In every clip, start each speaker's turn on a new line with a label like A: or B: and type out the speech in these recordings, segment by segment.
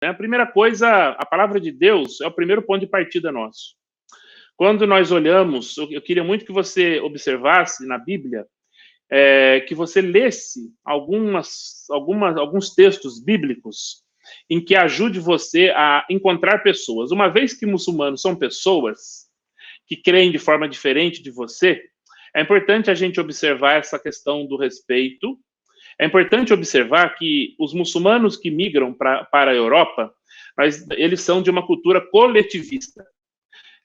A: né? A primeira coisa, a palavra de Deus é o primeiro ponto de partida nosso. Quando nós olhamos, eu queria muito que você observasse na Bíblia, que você lesse alguns textos bíblicos em que ajude você a encontrar pessoas. Uma vez que muçulmanos são pessoas que creem de forma diferente de você, é importante a gente observar essa questão do respeito. É importante observar que os muçulmanos que migram para a Europa, eles são de uma cultura coletivista.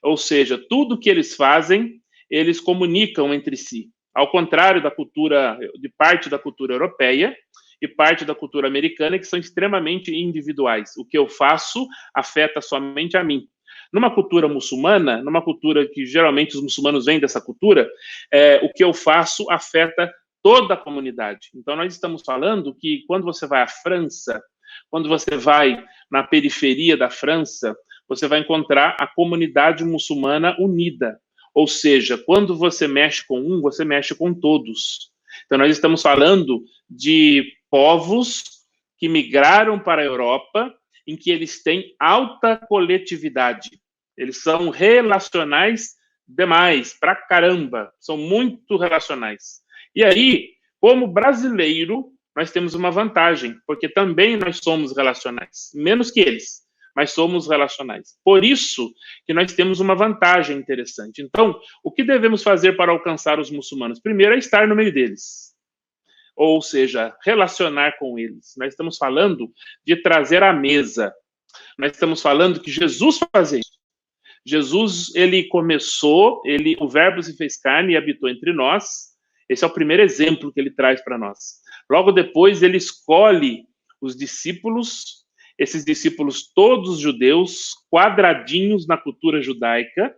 A: Ou seja, tudo que eles fazem, eles comunicam entre si. Ao contrário da cultura, de parte da cultura europeia e parte da cultura americana, que são extremamente individuais. O que eu faço afeta somente a mim. Numa cultura muçulmana, numa cultura que geralmente os muçulmanos vêm dessa cultura, o que eu faço afeta toda a comunidade. Então, nós estamos falando que quando você vai à França, quando você vai na periferia da França, você vai encontrar a comunidade muçulmana unida. Ou seja, quando você mexe com um, você mexe com todos. Então, nós estamos falando de povos que migraram para a Europa, em que eles têm alta coletividade. Eles são relacionais demais, pra caramba. São muito relacionais. E aí, como brasileiro, nós temos uma vantagem, porque também nós somos relacionais, menos que eles, mas somos relacionais. Por isso que nós temos uma vantagem interessante. Então, o que devemos fazer para alcançar os muçulmanos? Primeiro é estar no meio deles, ou seja, relacionar com eles. Nós estamos falando de trazer à mesa. Nós estamos falando que Jesus fazia isso. Jesus, ele começou, o verbo se fez carne e habitou entre nós. Esse é o primeiro exemplo que ele traz para nós. Logo depois, ele escolhe os discípulos, esses discípulos todos judeus, quadradinhos na cultura judaica,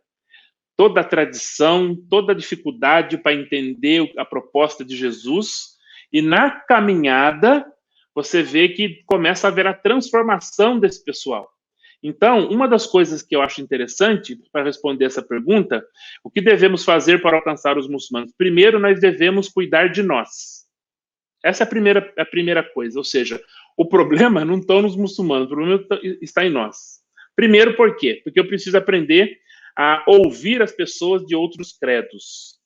A: toda a tradição, toda a dificuldade para entender a proposta de Jesus, e na caminhada, você vê que começa a haver a transformação desse pessoal. Então, uma das coisas que eu acho interessante para responder essa pergunta, o que devemos fazer para alcançar os muçulmanos? Primeiro, nós devemos cuidar de nós. Essa é a primeira coisa, ou seja, o problema não está nos muçulmanos, o problema está em nós. Primeiro, por quê? Porque eu preciso aprender a ouvir as pessoas de outros credos.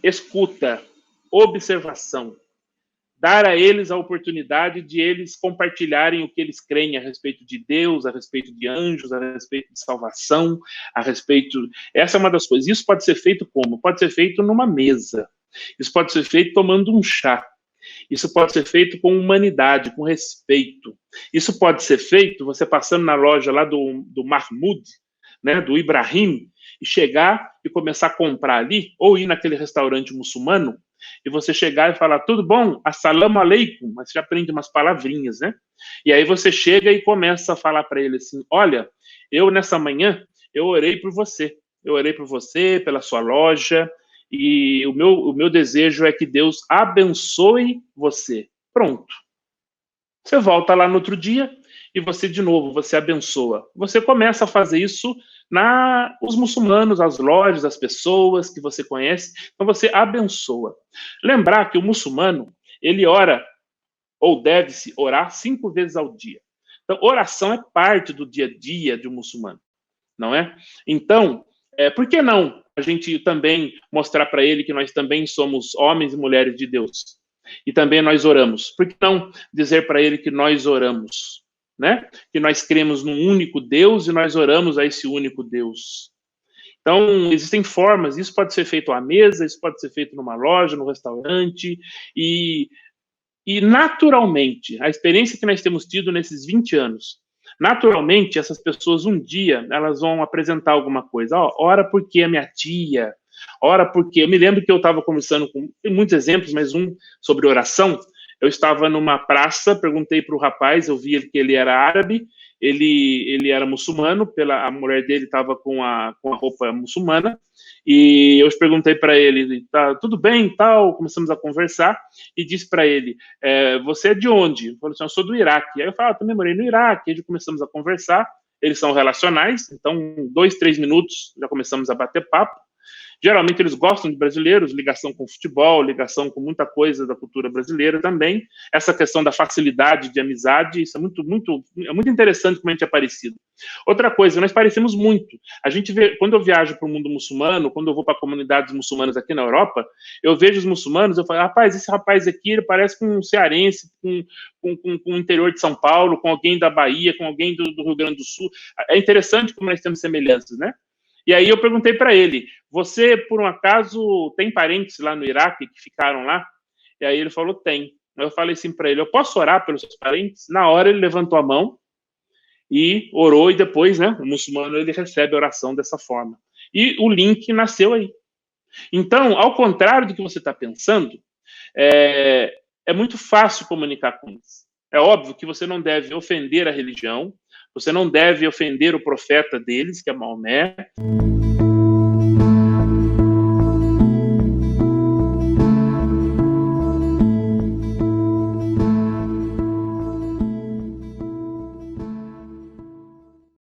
A: Escuta, observação. Dar a eles a oportunidade de eles compartilharem o que eles creem a respeito de Deus, a respeito de anjos, a respeito de salvação, a respeito... Essa é uma das coisas. Isso pode ser feito como? Pode ser feito numa mesa. Isso pode ser feito tomando um chá. Isso pode ser feito com humanidade, com respeito. Isso pode ser feito você passando na loja lá do Mahmoud, né, do Ibrahim, e chegar e começar a comprar ali, ou ir naquele restaurante muçulmano, e você chegar e falar, tudo bom? Assalamu alaikum. Mas você já aprende umas palavrinhas, né? E aí você chega e começa a falar para ele assim, olha, eu nessa manhã, eu orei por você. Eu orei por você, pela sua loja, e o meu desejo é que Deus abençoe você. Pronto. Você volta lá no outro dia e você, de novo, você abençoa. Você começa a fazer isso os muçulmanos, as lojas, as pessoas que você conhece. Então, você abençoa. Lembrar que o muçulmano, ele ora, ou deve-se orar 5 vezes ao dia. Então, oração é parte do dia a dia de um muçulmano, não é? Então, por que não a gente também mostrar para ele que nós também somos homens e mulheres de Deus? E também nós oramos. Por que não dizer para ele que nós oramos? Né? Que nós cremos num único Deus e nós oramos a esse único Deus. Então, existem formas. Isso pode ser feito à mesa, isso pode ser feito numa loja, no restaurante. E naturalmente, a experiência que nós temos tido nesses 20 anos, naturalmente, essas pessoas um dia, elas vão apresentar alguma coisa. Ora porque a minha tia, ora porque... Eu me lembro que eu estava conversando com... Tem muitos exemplos, mas um sobre oração. Eu estava numa praça, perguntei para o rapaz, eu vi que ele era árabe, ele era muçulmano, a mulher dele estava com a roupa muçulmana, e eu perguntei para ele, tá tudo bem, tal, começamos a conversar, e disse para ele, você é de onde? Ele falou assim, eu sou do Iraque. Aí eu falei, eu também morei no Iraque, aí começamos a conversar, eles são relacionais, então 2, 3 minutos já começamos a bater papo, Geralmente eles gostam de brasileiros, ligação com futebol, ligação com muita coisa da cultura brasileira também. Essa questão da facilidade de amizade, isso é muito interessante como a gente é parecido. Outra coisa, nós parecemos muito. A gente vê, quando eu viajo para o mundo muçulmano, quando eu vou para comunidades muçulmanas aqui na Europa, eu vejo os muçulmanos, eu falo, rapaz, esse rapaz aqui, ele parece com um cearense, com o interior de São Paulo, com alguém da Bahia, com alguém do Rio Grande do Sul. É interessante como nós temos semelhanças, né? E aí eu perguntei para ele, você, por um acaso, tem parentes lá no Iraque que ficaram lá? E aí ele falou, tem. Eu falei assim para ele, eu posso orar pelos seus parentes? Na hora ele levantou a mão e orou, e depois, né, o muçulmano, ele recebe a oração dessa forma. E o link nasceu aí. Então, ao contrário do que você está pensando, é muito fácil comunicar com eles. É óbvio que você não deve ofender a religião, você não deve ofender o profeta deles, que é Maomé.